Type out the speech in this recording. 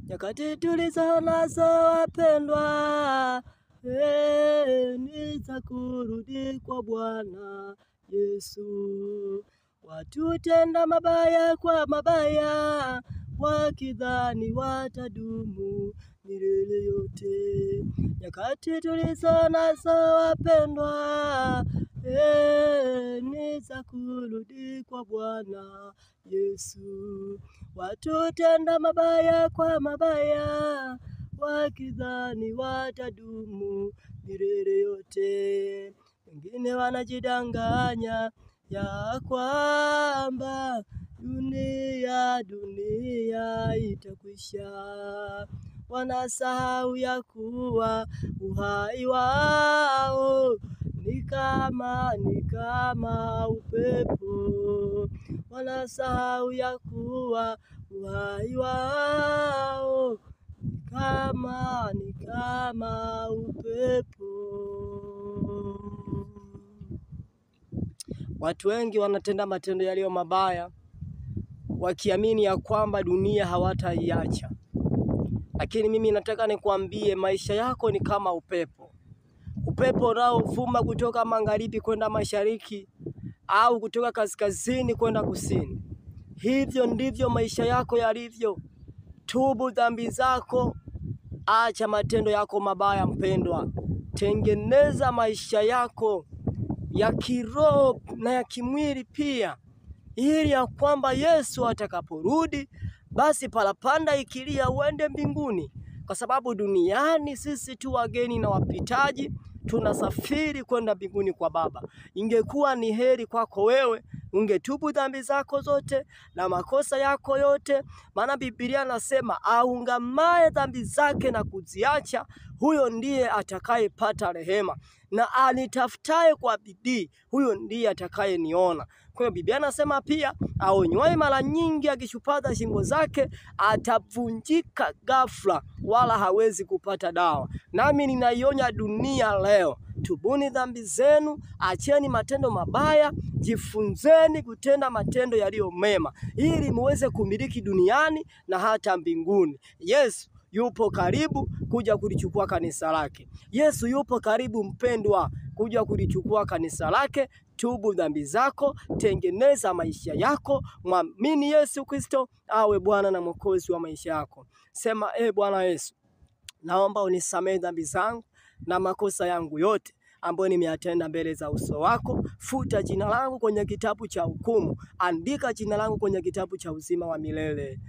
nyakati tulizo nazo wapendwa, ni za kurudi kwa Bwana Yesu. Watu tenda mabaya kwa mabaya, wakidhani watadumu milele yote. Nyakati tulizo nazo wapendwa, ni za kurudi kwa Bwana Yesu. Watu tenda mabaya kwa mabaya, wakidhani watadumu milele yote. Wengine wanajidanganya ya kwamba dunia itakwisha. Wanasahau ya kuwa uhai wao ni kama upepo. Wanasahau ya kuwa uhai wao ni kama upepo. Watu wengi wanatenda matendo yaliyo mabaya wakiamini ya kwamba dunia hawataiacha. Lakini mimi nataka nikwambie, maisha yako ni kama upepo. Upepo unaovuma kutoka magharibi kwenda mashariki au kutoka kaskazini kwenda kusini. Hivyo ndivyo maisha yako yalivyo. Tubu dhambi zako, acha matendo yako mabaya mpendwa. Tengeneza maisha yako ya kiroho na ya kimwili pia, ili ya kwamba Yesu atakaporudi basi parapanda ikilia uende mbinguni. Kwa sababu duniani sisi tu wageni na wapitaji, tunasafiri kwenda mbinguni kwa Baba. Ingekuwa ni heri kwako wewe ungetubu dhambi zako zote na makosa yako yote, maana Biblia nasema aungamaye dhambi zake na kuziacha, huyo ndiye atakayepata rehema, na anitafutaye kwa bidii, huyo ndiye atakayeniona. Kwa hiyo Biblia nasema pia aonywaye mara nyingi akishupaza shingo zake atavunjika ghafla, wala hawezi kupata dawa. Nami ninaionya dunia leo, tubuni dhambi zenu, acheni matendo mabaya, jifunzeni kutenda matendo yaliyo mema, ili muweze kumiliki duniani na hata mbinguni. Yesu yupo karibu kuja kulichukua kanisa lake. Yesu yupo karibu mpendwa, kuja kulichukua kanisa lake. Tubu dhambi zako, tengeneza maisha yako, mwamini Yesu Kristo awe Bwana na Mwokozi wa maisha yako. Sema, Bwana Yesu, naomba unisamehe dhambi zangu na makosa yangu yote ambayo nimeyatenda mbele za uso wako. Futa jina langu kwenye kitabu cha hukumu, andika jina langu kwenye kitabu cha uzima wa milele.